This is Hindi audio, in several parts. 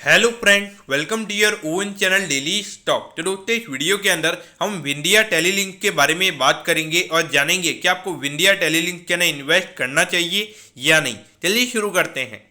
Hello friends, welcome to your own channel daily stock. तो दोस्तों, इस वीडियो के अंदर हम विंध्या टेलीलिंक के बारे में बात करेंगे और जानेंगे कि आपको विंध्या टेलीलिंक के अंदर इन्वेस्ट करना चाहिए या नहीं। चलिए शुरू करते हैं।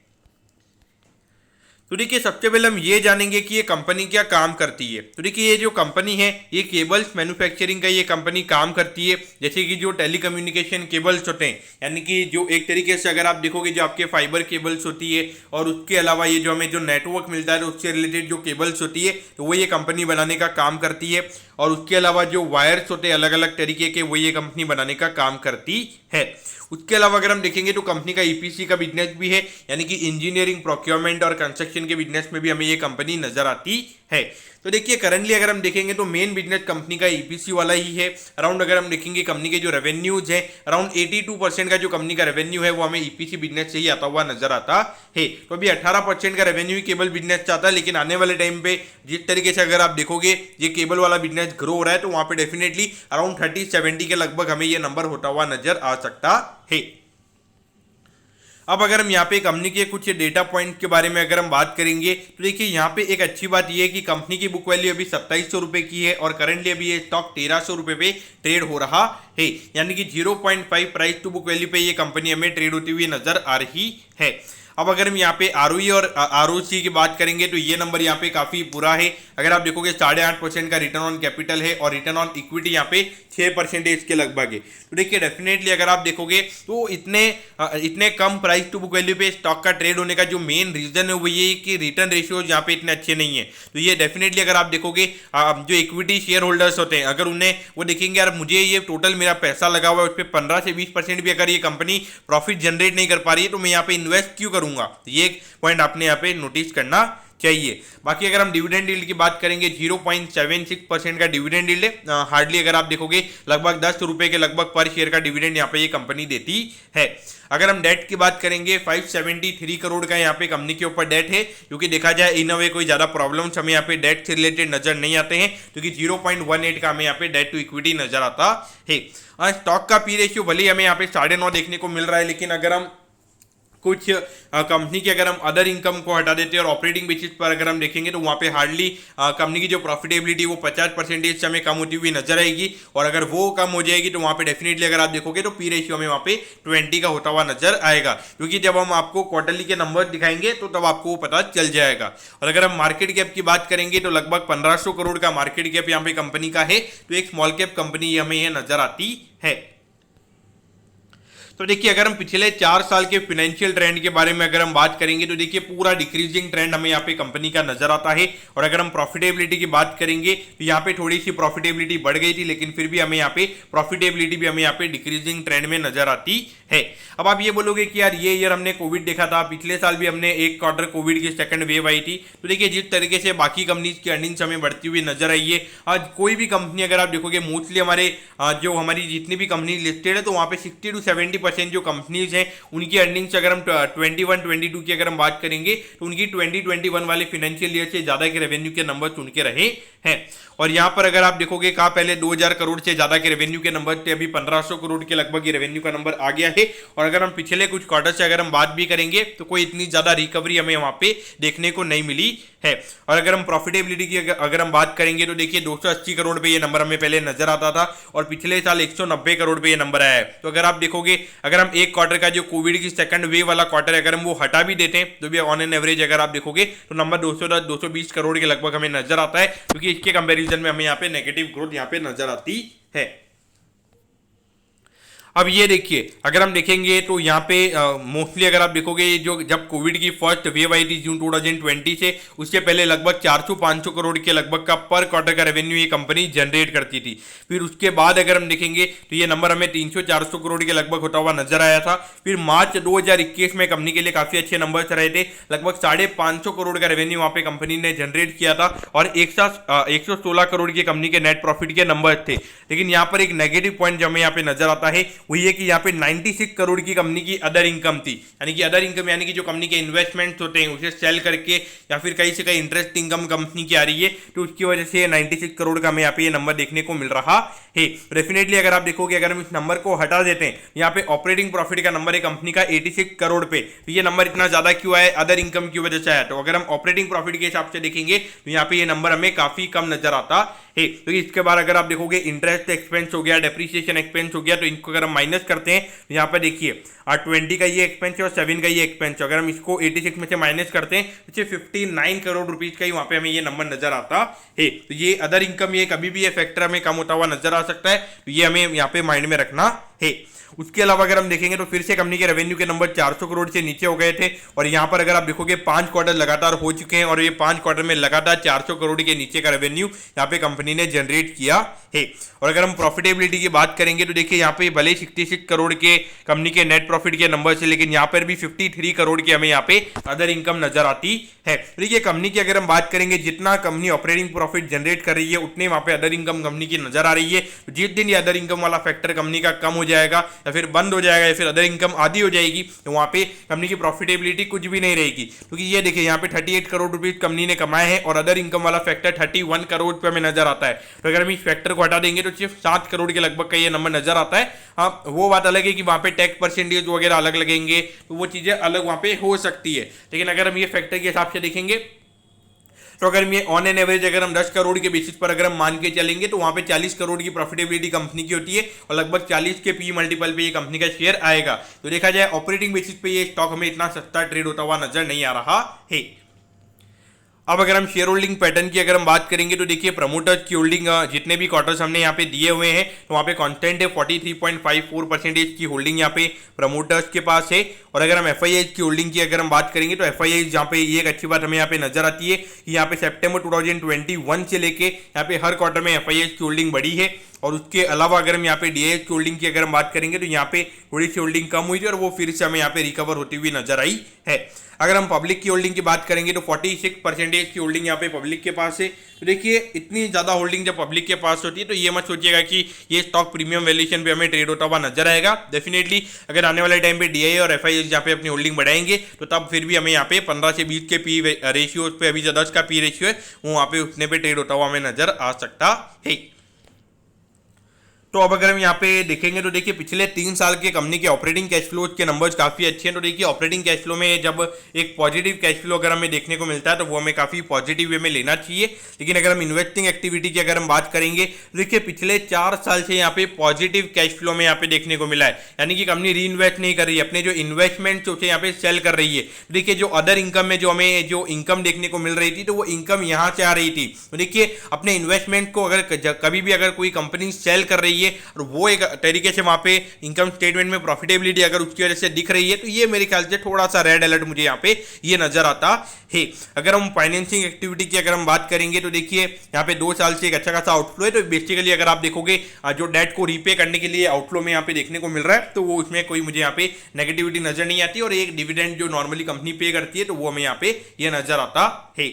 तो देखिए, सबसे पहले हम ये जानेंगे कि ये कंपनी क्या काम करती है। तो देखिए, ये जो कंपनी है ये केबल्स मैन्युफैक्चरिंग का ये कंपनी काम करती है। जैसे कि जो टेलीकम्युनिकेशन केबल्स होते हैं, यानी कि जो एक तरीके से अगर आप देखोगे जो आपके फाइबर केबल्स होती है, और उसके अलावा ये जो हमें जो नेटवर्क मिलता है उससे रिलेटेड जो केबल्स होती है, तो वो ये कंपनी बनाने का काम करती है। और उसके अलावा जो वायर्स होते हैं अलग अलग तरीके के, वो ये कंपनी बनाने का काम करती है। उसके अलावा अगर हम देखेंगे तो कंपनी का ईपीसी का बिजनेस भी है, यानी कि इंजीनियरिंग, प्रोक्योरमेंट और कंस्ट्रक्शन के बिजनेस में भी हमें ये कंपनी नजर आती है। तो देखिए, करंटली अगर हम देखेंगे तो मेन बिजनेस कंपनी का ईपीसी वाला ही है। अराउंड अगर हम देखेंगे कंपनी के जो रेवेन्यूज है, अराउंड 82% का जो कंपनी का रेवेन्यू है वो हमें ईपीसी बिजनेस से ही आता हुआ नजर आता है। तो अभी 18% का रेवेन्यू ही केबल बिजनेस चाहता है, लेकिन आने वाले टाइम पे जिस तरीके से अगर आप देखोगे ये केबल वाला बिजनेस ग्रो हो रहा है, तो वहां पे डेफिनेटली अराउंड 30-70 के लगभग हमें ये नंबर होता हुआ नजर आ सकता है। अब अगर हम यहाँ पे कंपनी के कुछ डेटा पॉइंट के बारे में अगर हम बात करेंगे तो देखिए, यहाँ पे एक अच्छी बात यह है कि कंपनी की बुक वैल्यू अभी 2700 रुपए की है और करंटली अभी ये स्टॉक 1300 रुपए पे ट्रेड हो रहा है, यानी कि 0.5 प्राइस टू बुक वैल्यू पे ये कंपनी हमें ट्रेड होती हुई नजर आ रही है। अब अगर हम यहाँ पे आरओई और आरओसी की बात करेंगे तो ये नंबर यहाँ पे काफी बुरा है। अगर आप देखोगे 8.5% का रिटर्न ऑन कैपिटल है और रिटर्न ऑन इक्विटी यहाँ पे 6% के लगभग है। तो देखिए, डेफिनेटली अगर आप देखोगे तो इतने कम प्राइस टू बुक वैल्यू पे स्टॉक का ट्रेड होने का जो मेन रीजन है वो ये कि रिटर्न रेशियोज यहाँ पे इतने अच्छे नहीं है। तो ये डेफिनेटली अगर आप देखोगे जो इक्विटी शेयर होल्डर्स होते हैं, अगर उन्हें वो देखेंगे यार मुझे ये टोटल मेरा पैसा लगा हुआ है उस पर 15 से 20% भी अगर ये कंपनी प्रॉफिट जनरेट नहीं कर पा रही है, तो मैं यहाँ पे इन्वेस्ट क्यों करूंगा। ये एक पॉइंट आपने यहाँ पे नोटिस करना चाहिए। बाकी अगर हम डिविडेंड यील्ड की बात करेंगे, 0.76% का डिविडेंड यील्ड है। हार्डली अगर आप देखोगे लगभग 10 रुपए के लगभग पर शेयर का डिविडेंड यहाँ पे ये कंपनी देती है। अगर हम डेट की बात करेंगे, 573 करोड़ का यहाँ पे कंपनी के ऊपर डेट है, क्योंकि देखा जाए इन वे कोई ज्यादा प्रॉब्लम्स हमें यहाँ पे डेट से रिलेटेड नजर नहीं आते हैं, क्योंकि 0.18 का हमें यहाँ पे डेट टू इक्विटी नजर आता है। स्टॉक का पी रेशियो भले हमें यहाँ पे 9.5 देखने को मिल रहा है, लेकिन अगर हम कुछ कंपनी के अगर हम अदर इनकम को हटा देते हैं और ऑपरेटिंग बेसिस पर अगर हम देखेंगे तो वहाँ पे हार्डली कंपनी की जो प्रॉफिटेबिलिटी वो 50% से हमें कम होती हुई नजर आएगी। और अगर वो कम हो जाएगी तो वहाँ पे डेफिनेटली अगर आप देखोगे तो पी रेशियो हमें वहाँ पे 20 का होता हुआ नजर आएगा, क्योंकि जब हम आपको क्वार्टरली के नंबर दिखाएंगे तो तब आपको वो पता चल जाएगा। और अगर हम मार्केट कैप की बात करेंगे तो लगभग 1500 करोड़ का मार्केट कैप यहाँ पे कंपनी का है। तो एक स्मॉल कैप कंपनी हमें ये नजर आती है। तो देखिए, अगर हम पिछले 4 साल के फाइनेंशियल ट्रेंड के बारे में अगर हम बात करेंगे तो देखिए पूरा डिक्रीजिंग ट्रेंड हमें यहाँ पे कंपनी का नजर आता है। और अगर हम प्रॉफिटेबिलिटी की बात करेंगे तो यहाँ पे थोड़ी सी प्रॉफिटेबिलिटी बढ़ गई थी, लेकिन फिर भी हमें यहाँ पे प्रॉफिटेबिलिटी भी हमें यहाँ पे डिक्रीजिंग ट्रेंड में नजर आती है। अब आप ये बोलोगे कि यार ये ईयर हमने कोविड देखा था, पिछले साल भी हमने एक क्वार्टर कोविड की सेकंड वेव आई थी। तो देखिए, जिस तरीके से बाकी कंपनीज की अर्निंग्स हमें बढ़ती हुई नजर आई है, आज कोई भी कंपनी अगर आप देखोगे मोस्टली हमारी जितनी भी कंपनी लिस्टेड है तो वहाँ पे 60 to 70% जो कंपनी हैं उनकी अर्निंग्स अगर हम 21-22 की अगर हम बात करेंगे तो उनकी 2021 वाले फाइनेंशियल ईयर से ज्यादा के रेवेन्यू के नंबर उनके रहे हैं। और यहां पर अगर आप देखोगे कहा पहले 2000 करोड़ से ज्यादा के रेवेन्यू के नंबर थे, अभी 1500 करोड़ के लगभग ये रेवेन्यू का नंबर आ गया है। और अगर हम पिछले कुछ क्वार्टर से अगर हम बात भी करेंगे तो कोई इतनी ज्यादा रिकवरी हमें वहां पे देखने को नहीं मिली है। और अगर हम प्रॉफिटेबिलिटी की अगर हम बात करेंगे तो देखिए 280 करोड़ पे ये नंबर हमें पहले नजर आता था और पिछले साल 190 करोड़ पे ये नंबर आया है। तो अगर आप देखोगे, अगर हम एक क्वार्टर का जो कोविड की सेकंड वेव वाला क्वार्टर अगर हम वो हटा भी देते हैं तो भी ऑन एन एवरेज अगर आप देखोगे तो नंबर 210-220 करोड़ के लगभग हमें नजर आता है, क्योंकि इसके कंपैरिजन में हमें यहाँ पे नेगेटिव ग्रोथ यहाँ पे नजर आती है। अब ये देखिए, अगर हम देखेंगे तो यहाँ पे मोस्टली अगर आप देखोगे जो जब कोविड की फर्स्ट वेव आई थी जून 2020 से, उसके पहले लगभग 400-500 करोड़ के लगभग का पर क्वार्टर का रेवेन्यू ये कंपनी जनरेट करती थी। फिर उसके बाद अगर हम देखेंगे तो ये नंबर हमें 300-400 करोड़ के लगभग होता हुआ नजर आया था। फिर मार्च 2021 में कंपनी के लिए काफी अच्छे नंबर्स रहे थे, लगभग 550 करोड़ का रेवेन्यू वहां पे कंपनी ने जनरेट किया था और 116 करोड़ की कंपनी के नेट प्रॉफिट के नंबर थे। लेकिन यहाँ पर एक नेगेटिव पॉइंट जो हमें यहाँ पे नजर आता है वो ये कि यहाँ पे 96 करोड़ की कंपनी की अदर इनकम थी, यानी कि अदर इनकम यानी कि जो कंपनी के इन्वेस्टमेंट्स होते हैं उसे सेल करके या फिर कहीं से कहीं इंटरेस्ट इनकम कंपनी की आ रही है, तो उसकी वजह से 96 करोड़ का हमें यहाँ पे ये नंबर देखने को मिल रहा है। डेफिनेटली अगर आप देखोगे, अगर हम इस नंबर को हटा देते हैं, यहाँ पे ऑपरेटिंग प्रॉफिट का नंबर है कंपनी का 86 करोड़ पे, तो ये नंबर इतना ज्यादा क्यों आया? अदर इनकम की वजह से आया। तो अगर हम ऑपरेटिंग प्रॉफिट के हिसाब से देखेंगे तो यहाँ पे ये नंबर हमें काफी कम नजर आता है। तो इसके बाद अगर आप देखोगे इंटरेस्ट एक्सपेंस हो गया, डेप्रिसिएशन एक्सपेंस हो गया, तो इनको अगर हम माइनस करते हैं तो यहाँ पर देखिए 20 का ये एक्सपेंस है और 7 का ये एक्सपेंस है। अगर हम इसको 86 में से माइनस करते हैं तो 59 करोड़ रुपीज का ही वहां पे हमें ये नंबर नजर आता है। तो ये अदर इनकम, ये कभी भी ये फैक्टर हमें कम होता हुआ नजर आ सकता है, तो ये हमें यहाँ पे माइंड में रखना है। उसके अलावा अगर हम देखेंगे तो फिर से कंपनी के रेवेन्यू के नंबर 400 करोड़ से नीचे हो गए थे, और यहाँ पर अगर आप देखोगे 5 क्वार्टर लगातार हो चुके हैं और ये 5 क्वार्टर में लगातार 400 करोड़ के नीचे का रेवेन्यू यहाँ पे कंपनी ने जनरेट किया है। और अगर हम प्रॉफिटेबिलिटी की बात करेंगे तो देखिए यहाँ पे भले 66 करोड़ के कंपनी के नेट प्रॉफिट के नंबर से, लेकिन यहाँ पर भी 53 करोड़ की हमें यहाँ पे अदर इनकम नजर आती है। देखिए कंपनी की अगर हम बात करेंगे, जितना कंपनी ऑपरेटिंग प्रॉफिट जनरेट कर रही है उतने वहां पे अदर इनकम कंपनी की नजर आ रही है। जिस दिन ये अदर इनकम वाला फैक्टर कंपनी का कम हो जाएगा या फिर बंद हो जाएगा या फिर अदर इनकम आधी हो जाएगी, तो वहां पे कंपनी की प्रॉफिटेबिलिटी कुछ भी नहीं रहेगी। क्योंकि ये देखिए यहाँ पे 38 करोड़ रुपीज कंपनी ने कमाए हैं और अदर इनकम वाला फैक्टर 31 करोड़ पे हमें नजर आता है। तो अगर हम इस फैक्टर को हटा देंगे तो सिर्फ 7 करोड़ के लगभग का ये नंबर नजर आता है। हाँ, वो बात अलग है कि वहां पे टैक्स परसेंटेज वगैरह अलग लगेंगे, तो वो चीजें अलग वहां पे हो सकती है। लेकिन अगर हम ये फैक्टर के हिसाब से देखेंगे तो अगर ये ऑन एन एवरेज अगर हम 10 करोड़ के बेसिस पर अगर हम मान के चलेंगे तो वहां पे 40 करोड़ की प्रॉफिटेबिलिटी कंपनी की होती है और लगभग 40 के पी मल्टीपल पे ये कंपनी का शेयर आएगा। तो देखा जाए ऑपरेटिंग बेसिस पे ये स्टॉक हमें इतना सस्ता ट्रेड होता हुआ नजर नहीं आ रहा है। अब अगर हम शेयर होल्डिंग पैटर्न की अगर हम बात करेंगे तो देखिए प्रमोटर्स की होल्डिंग जितने भी क्वार्टर्स हमने यहाँ पे दिए हुए हैं तो वहाँ पे कांस्टेंट है, 43.54% की होल्डिंग यहाँ पे प्रमोटर्स के पास है। और अगर हम एफआईआई की होल्डिंग की अगर हम बात करेंगे तो एफआईआई जहाँ पे ये एक अच्छी बात हमें यहाँ पे नजर आती है कि यहाँ पे सितंबर 2021 से लेके यहाँ पे हर क्वार्टर में एफआईआई की होल्डिंग बढ़ी है। और उसके अलावा अगर हम यहाँ पे डीआईएस की होल्डिंग की अगर हम बात करेंगे तो यहाँ पे थोड़ी सी होल्डिंग कम हुई थी और वो फिर से हमें यहाँ पे रिकवर होती हुई नजर आई है। अगर हम पब्लिक की होल्डिंग की बात करेंगे तो 46% की होल्डिंग यहाँ पे पब्लिक के पास है। तो देखिए इतनी ज़्यादा होल्डिंग जब पब्लिक के पास होती है तो ये मत सोचिएगा कि ये स्टॉक प्रीमियम वैल्यूएशन पे हमें ट्रेड होता हुआ नजर आएगा। डेफिनेटली अगर आने वाले टाइम पे डीआईए और एफआईआई यहाँ पे अपनी होल्डिंग बढ़ाएंगे तो तब फिर भी हमें यहाँ पे 15 से 20 के पी रेशियो पे, अभी जो 10 का पी रेशियो है वो वहाँ पे उतने पे ट्रेड होता हुआ हमें नजर आ सकता है। तो अब अगर हम यहाँ पे देखेंगे तो देखिए पिछले 3 साल के कंपनी के ऑपरेटिंग कैश फ्लो के नंबर्स काफी अच्छे हैं। तो देखिए ऑपरेटिंग कैश फ्लो में जब एक पॉजिटिव कैश फ्लो अगर हमें देखने को मिलता है तो वो हमें काफी पॉजिटिव वे में लेना चाहिए। लेकिन अगर हम इन्वेस्टिंग एक्टिविटी की अगर हम बात करेंगे तो देखिए पिछले 4 साल से यहाँ पे पॉजिटिव कैश फ्लो में यहाँ पे देखने को मिला है, यानी कि कंपनी री इन्वेस्ट नहीं कर रही है, अपने जो इन्वेस्टमेंट होते हैं यहाँ पे सेल कर रही है। देखिए जो अदर इनकम में जो हमें जो इनकम देखने को मिल रही थी तो वो इनकम यहाँ से आ रही थी। तो देखिए अपने इन्वेस्टमेंट को अगर कभी भी अगर कोई कंपनी सेल कर रही है और वो एक तरीके से वहां पे इनकम स्टेटमेंट में प्रॉफिटेबिलिटी अगर उसकी वजह से दिख रही है तो ये मेरे ख्याल से थोड़ा सा रेड अलर्ट मुझे यहाँ पे ये नजर आता है। अगर हम फाइनेंसिंग एक्टिविटी की अगर हम बात करेंगे तो देखिए यहाँ पे 2 साल से एक अच्छा खासा आउटफ्लो है। तो बेसिकली अगर आप देखोगे जो डेट को रीपे करने के लिए आउटफ्लो में यहाँ पे देखने को मिल रहा है तो वो उसमें कोई मुझे यहाँ पे नेगेटिविटी नजर नहीं आती। और एक डिविडेंड जो नॉर्मली कंपनी पे करती है तो वो हमें यहाँ पे ये नजर आता है।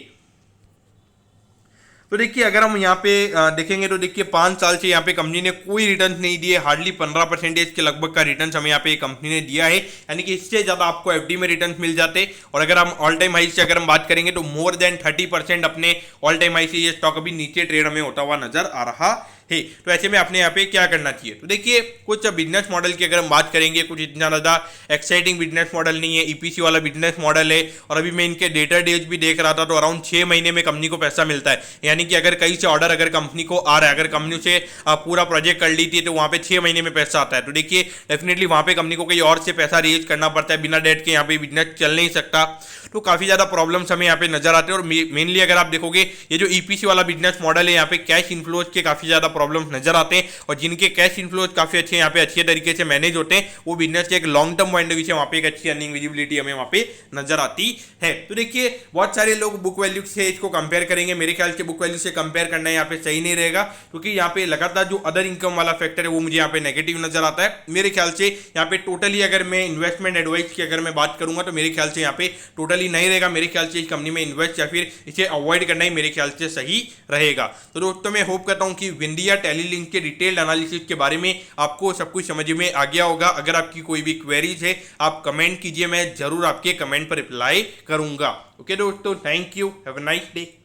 तो देखिए अगर हम यहाँ पे देखेंगे तो देखिए 5 साल से यहाँ पे कंपनी ने कोई रिटर्न नहीं दिए, हार्डली 15% के लगभग का रिटर्न हमें यहाँ पे कंपनी ने दिया है, यानी कि इससे ज़्यादा आपको एफडी में रिटर्न मिल जाते। और अगर हम ऑल टाइम हाई से अगर हम बात करेंगे तो मोर देन 30% अपने ऑल टाइम हाई से ये स्टॉक अभी नीचे ट्रेड हमें होता हुआ नजर आ रहा है। तो ऐसे में अपने यहाँ पे क्या करना चाहिए, तो देखिए कुछ बिजनेस मॉडल की अगर हम बात करेंगे कुछ इतना ज़्यादा एक्साइटिंग बिजनेस मॉडल नहीं है, ईपीसी वाला बिजनेस मॉडल है। और अभी मैं इनके डेटर डेज भी देख रहा था तो अराउंड 6 महीने में कंपनी को पैसा मिलता है, यानी कि अगर कहीं से ऑर्डर अगर कंपनी को आ रहा है, अगर कंपनी से पूरा प्रोजेक्ट कर ली थी तो वहाँ पे 6 महीने में पैसा आता है। तो देखिए डेफिनेटली वहाँ पे कंपनी को कहीं और से पैसा रेज करना पड़ता है, बिना डेट के यहाँ पे बिजनेस चल नहीं सकता। तो काफ़ी ज़्यादा प्रॉब्लम्स हमें यहाँ पे नजर आते हैं। और मेनली अगर आप देखोगे ये जो ईपीसी वाला बिजनेस मॉडल है यहाँ पे कैश इन्फ्लोज के काफ़ी ज़्यादा प्रॉब्लम्स नजर आते हैं। और जिनके कैश इन्फ्लोज काफ़ी अच्छे यहाँ पे अच्छे तरीके से मैनेज होते हैं वो बिजनेस के एक long term point of view से वहाँ पे एक अच्छी अर्निंग विजिबिलिटी हमें वहाँ पे नजर आती है। तो देखिए बहुत सारे लोग बुक वैल्यू से इसको कंपेयर करेंगे, मेरे ख्याल से बुक वैल्यू से कंपेयर करना यहाँ पे सही नहीं रहेगा, क्योंकि यहाँ पे लगातार जो अदर इनकम वाला फैक्टर है वो मुझे यहाँ पे नेगेटिव नजर आता है। मेरे ख्याल से यहाँ पे टोटली अगर मैं इन्वेस्टमेंट एडवाइस की अगर मैं बात करूंगा तो मेरे ख्याल से यहाँ पे टोटली नहीं रहेगा। मेरे ख्याल से इस कंपनी में इन्वेस्ट या फिर इसे अवॉइड करना ही मेरे ख्याल से सही रहेगा। तो दोस्तों मैं होप करता हूँ कि विंडिया दिया टैली लिंक के डिटेल्ड एनालिसिस के बारे में, आपको सब कुछ समझ में आ गया होगा। अगर आपकी कोई भी क्वेरीज है आप कमेंट कीजिए, मैं जरूर आपके कमेंट पर रिप्लाई करूंगा। ओके दोस्तों, thank you, have a nice day.